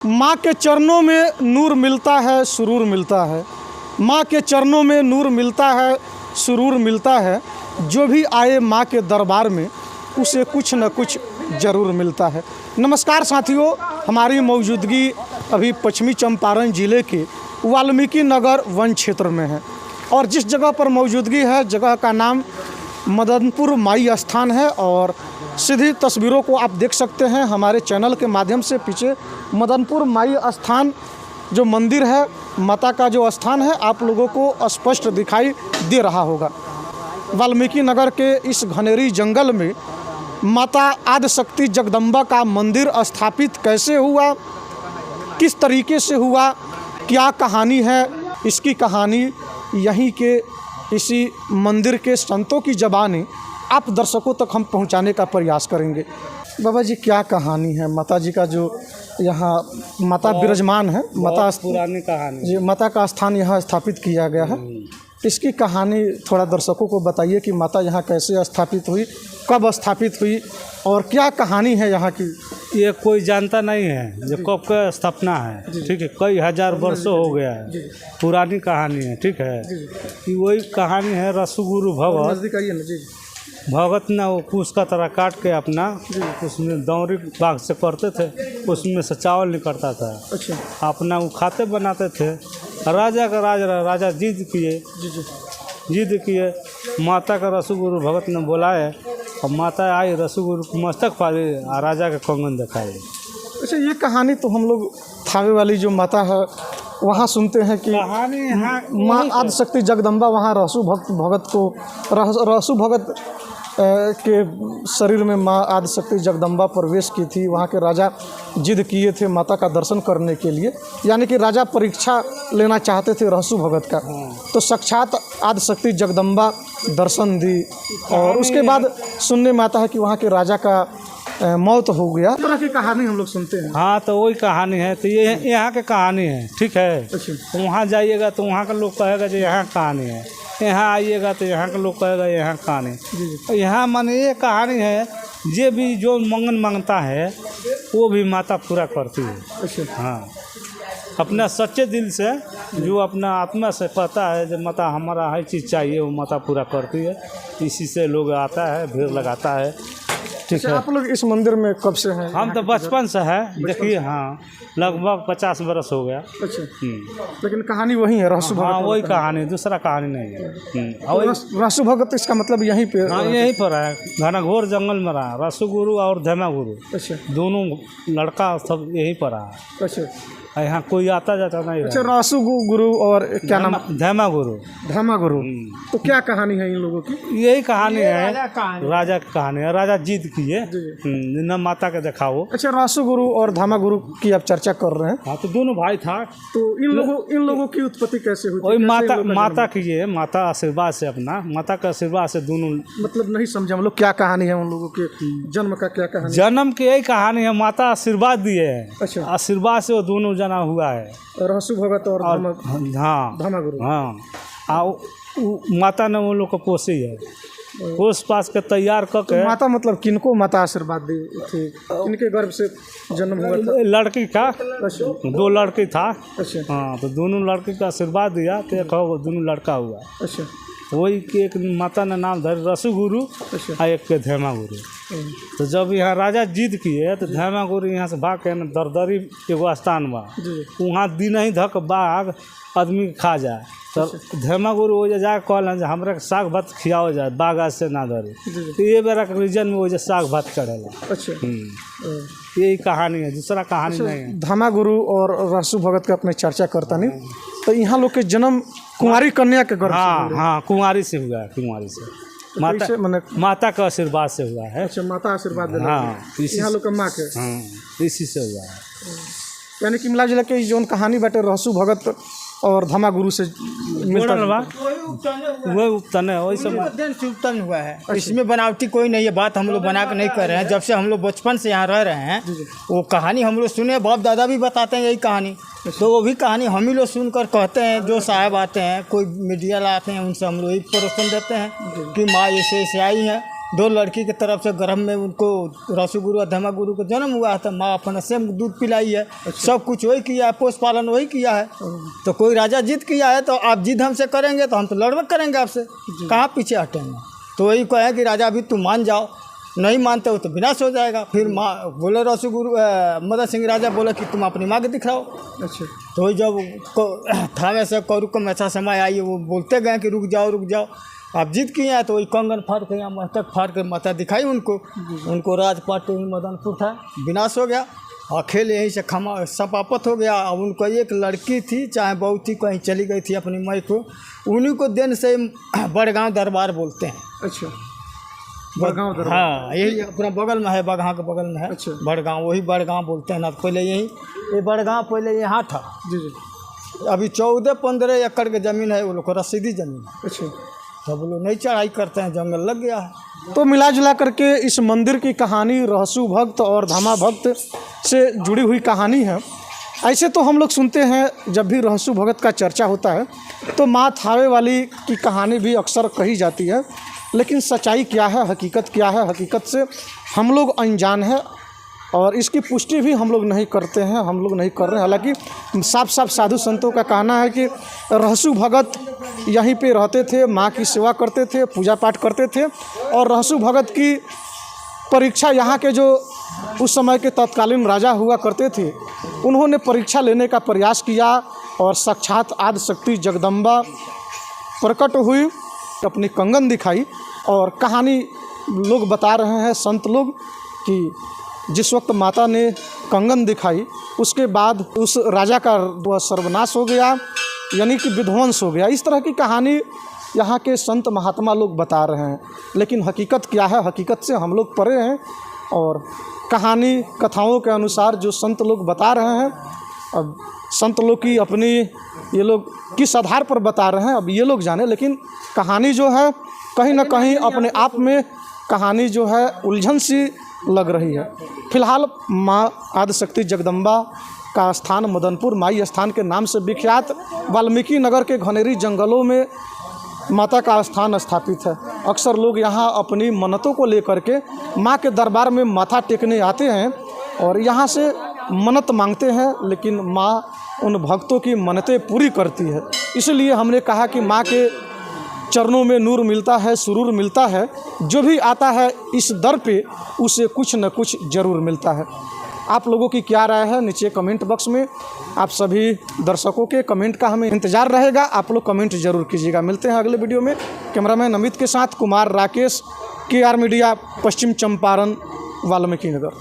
माँ के चरणों में नूर मिलता है, सुरूर मिलता है। माँ के चरणों में नूर मिलता है, सुरूर मिलता है। जो भी आए माँ के दरबार में उसे कुछ न कुछ ज़रूर मिलता है। नमस्कार साथियों, हमारी मौजूदगी अभी पश्चिमी चंपारण ज़िले के वाल्मीकि नगर वन क्षेत्र में है और जिस जगह पर मौजूदगी है, जगह का नाम मदनपुर माई स्थान है। और सीधी तस्वीरों को आप देख सकते हैं हमारे चैनल के माध्यम से। पीछे मदनपुर माई स्थान जो मंदिर है, माता का जो स्थान है, आप लोगों को स्पष्ट दिखाई दे रहा होगा। वाल्मीकि नगर के इस घनेरी जंगल में माता आदिशक्ति जगदम्बा का मंदिर स्थापित कैसे हुआ, किस तरीके से हुआ, क्या कहानी है, इसकी कहानी यहीं के इसी मंदिर के संतों की ज़बानी आप दर्शकों तक हम पहुंचाने का प्रयास करेंगे। बाबा जी, क्या कहानी है माता जी का जो यहाँ माता विराजमान है? माता पुरानी कहानी जी, माता का स्थान यहाँ स्थापित किया गया है। इसकी कहानी थोड़ा दर्शकों को बताइए कि माता यहाँ कैसे स्थापित हुई, कब स्थापित हुई और क्या कहानी है यहाँ की? ये कोई जानता नहीं है जो कब का स्थापना है, ठीक है। कई हजार वर्षों हो गया है, पुरानी कहानी है, ठीक है। कि वही कहानी है रसगुरु भगत ना वो कुश का तरह काट के अपना उसमें दौरी बाग से करते थे, उसमें से चावल निकलता था। अच्छा। अपना वो खाते बनाते थे। राजा का राजा जिद किए, माता का रसगुरु भगत ने बुलाए और माता आई, रसगुरु को मस्तक फाड़ी और राजा का कंगन दिखाई। अच्छा, ये कहानी तो हम लोग थावे वाली जो माता है वहाँ सुनते हैं कि कहानी माँ आदिशक्ति जगदम्बा वहाँ रहसु भगत के शरीर में माँ आदिशक्ति जगदम्बा प्रवेश की थी। वहाँ के राजा जिद किए थे माता का दर्शन करने के लिए, यानी कि राजा परीक्षा लेना चाहते थे रहसु भगत का। तो साक्षात आदिशक्ति जगदम्बा दर्शन दी और उसके बाद सुनने में आता है कि वहाँ के राजा का मौत हो गया। इस तरह की कहानी हम लोग सुनते हैं। हाँ, तो वही कहानी है। तो ये यहाँ की कहानी है, ठीक है। अच्छा। वहाँ जाइएगा तो वहाँ का लोग कहेगा जो यहाँ कहानी है, यहाँ आइएगा तो यहाँ का लोग कहेगा यहाँ कहानी। यहाँ माने ये कहानी है, जे भी जो मंगन मांगता है वो भी माता पूरा करती है। अच्छा। हाँ, अपना सच्चे दिल से जो अपना आत्मा से कहता है जो माता हमारा हर चीज़ चाहिए, वो माता पूरा करती है। इसी से लोग आता है, भीड़ लगाता है, ठीक है। आप लोग इस मंदिर में कब से हैं? हम तो बचपन से है, देखिए। हाँ, लगभग 50 बरस हो गया। अच्छा। लेकिन कहानी वही है, रहसु भगत। हाँ, वही कहानी, दूसरा कहानी नहीं है। रहसु भगत इसका मतलब यहीं पे? हाँ, यहीं पर है, घनघोर जंगल में रहा। रसगुरु और धमा गुरु अच्छा। दोनों लड़का सब यहीं पर रहा। अच्छा। यहाँ कोई आता जाता नहीं। अच्छा, रहसु गुरु और क्या नाम? धमा गुरु। धमा गुरु। तो क्या कहानी है इन लोगों की? यही कहानी है, राजा की कहानी है। राजा जिद किए न माता के दिखाओ। अच्छा, रहसु गुरु और धमा गुरु की आप चर्चा कर रहे हैं। हाँ, तो दोनों भाई था। तो इन लोगों की उत्पत्ति कैसे हुई? वही माता की है, माता आशीर्वाद से, अपना माता का आशीर्वाद से दोनों। मतलब नहीं समझे हम लोग, क्या कहानी है उन लोगों के जन्म का? क्या कहानी? जन्म की यही कहानी है, माता आशीर्वाद दिए है। अच्छा। आशीर्वाद से वो दोनों जना हुआ है, रहसु भगत और हाँ धमा गुरु। हाँ, माता ने वो लोग को पोसी है, पोस पास के तैयार करके। माता मतलब किनको माता आशीर्वाद दी थी? किनके गर्भ से जन्म हुआ था? लड़की का। अच्छा। 2 लड़की था। अच्छा। हाँ, तो दोनों लड़की का आशीर्वाद दिया तो एक दोनों लड़का हुआ। अच्छा। वही के एक माता ने नाम धर रसु गुरु। अच्छा। और एक के धमा गुरु। तो जब यहाँ राजा जिद किए तो धमा गुरु यहाँ से भाग के दरदरी एगो स्थान बा, वहाँ दिन ही धक बाघ आदमी खा जाए। तो धमा गुरु वो जा कहल हमरा साग भात खियाओ जाए, बाघ आज से ना धरी। तो ये बेरा के रीजन में वो साग भात करेला। अच्छा। यही कहानी है, दूसरा कहानी नहीं है। धमा गुरु और रहसु भगत का अपने चर्चा करता नहीं। तो यहाँ लोग के जन्म कुंवारी कन्या के गर्भ? हाँ, कुंवारी से हुआ है, कुंवारी से। माता का आशीर्वाद से हुआ है। अच्छा, माता आशीर्वाद। हाँ, यहाँ लोग का माँ के। हाँ, इसी से हुआ है। यानी कि मिला जुला के जो कहानी बाटे रहसु भगत और धमा गुरु से मिलता है। वही उपतन है, वही सब उपतन हुआ है। इसमें बनावटी कोई नहीं है, बात हम लोग बना के नहीं कर रहे हैं। जब से हम लोग बचपन से यहाँ रह रहे हैं, वो कहानी हम लोग सुने, बाप दादा भी बताते हैं यही कहानी। तो वो भी कहानी हम ही लोग सुनकर कहते हैं। जो साहब आते हैं, कोई मीडिया लाते हैं, उनसे हम लोग ही प्रश्न देते हैं कि माँ ऐसे ऐसे आई हैं, 2 लड़की की तरफ से गर्भ में उनको रसुगुरु और धर्मगुरु को जन्म हुआ था। माँ अपने से दूध पिलाई है। सब कुछ वही किया है, पोष पालन वही किया है। तो कोई राजा जिद किया है तो आप जिद हमसे करेंगे तो हम तो लड़बे करेंगे आपसे, कहाँ पीछे हटेंगे। तो वही कहे कि राजा अभी तुम मान जाओ, नहीं मानते हो तो विनाश हो जाएगा। फिर माँ बोले रसुगुरु मदन सिंह राजा बोले कि तुम अपनी माँ को दिखाओ। अच्छा। तो वही जब थामे से कौरव को ऐसा समय आई, वो बोलते गए कि रुक जाओ, आप जिद किए हैं। तो वही कंगन फाड़ के, यहाँ मस्तक फाड़ के माता दिखाई उनको राजपाट ही मदनपुर था, विनाश हो गया। और खेल यहीं से समाप्त हो गया। अब उनको एक लड़की थी, चाहे बहू थी, कहीं चली गई थी अपनी माई को, उन्हीं को दिन से बड़गांव दरबार बोलते हैं। अच्छा, बड़गांव दरबार। हाँ, यही अपना बगल में है, बगहा के बगल में है। अच्छा। बड़गांव, वही बड़गांव बोलते हैं ना। पहले यही ये बड़गांव पहले यहाँ था। जी। अभी 14-15 एकड़ की ज़मीन है, वो लोग को रसीदी ज़मीन है। अच्छा। सब लोग नहीं चढ़ाई करते हैं, जंगल लग गया है। तो मिला जुला करके इस मंदिर की कहानी रहसु भक्त और धामा भक्त से जुड़ी हुई कहानी है। ऐसे तो हम लोग सुनते हैं जब भी रहसु भगत का चर्चा होता है तो माँ थावे वाली की कहानी भी अक्सर कही जाती है, लेकिन सच्चाई क्या है, हकीकत क्या है, हकीकत से हम लोग अनजान हैं और इसकी पुष्टि भी हम लोग नहीं करते हैं, हम लोग नहीं कर रहे हैं। हालांकि साफ साफ साधु संतों का कहना है कि रहसु भगत यहीं पे रहते थे, माँ की सेवा करते थे, पूजा पाठ करते थे। और रहसु भगत की परीक्षा यहाँ के जो उस समय के तत्कालीन राजा हुआ करते थे, उन्होंने परीक्षा लेने का प्रयास किया और साक्षात आदिशक्ति जगदम्बा प्रकट हुई, अपनी कंगन दिखाई। और कहानी लोग बता रहे हैं, संत लोग, कि जिस वक्त माता ने कंगन दिखाई उसके बाद उस राजा का वह सर्वनाश हो गया, यानी कि विध्वंस हो गया। इस तरह की कहानी यहाँ के संत महात्मा लोग बता रहे हैं, लेकिन हकीकत क्या है, हकीकत से हम लोग परे हैं। और कहानी कथाओं के अनुसार जो संत लोग बता रहे हैं, अब संत लोग की अपनी, ये लोग किस आधार पर बता रहे हैं अब ये लोग जाने, लेकिन कहानी जो है कहीं ना कहीं अपने आप में कहानी जो है उलझन सी लग रही है। फिलहाल माँ आदिशक्ति जगदम्बा का स्थान मदनपुर माई स्थान के नाम से विख्यात वाल्मीकि नगर के घनेरी जंगलों में माता का स्थान स्थापित है। अक्सर लोग यहाँ अपनी मन्नतों को लेकर के माँ के दरबार में माथा टेकने आते हैं और यहाँ से मन्नत मांगते हैं, लेकिन माँ उन भक्तों की मन्नतें पूरी करती है। इसलिए हमने कहा कि माँ के चरणों में नूर मिलता है, सुरूर मिलता है। जो भी आता है इस दर पे उसे कुछ न कुछ ज़रूर मिलता है। आप लोगों की क्या राय है नीचे कमेंट बॉक्स में, आप सभी दर्शकों के कमेंट का हमें इंतज़ार रहेगा। आप लोग कमेंट जरूर कीजिएगा। मिलते हैं अगले वीडियो में। कैमरामैन अमित के साथ कुमार राकेश, KR मीडिया, पश्चिम चंपारण, वाल्मीकि नगर।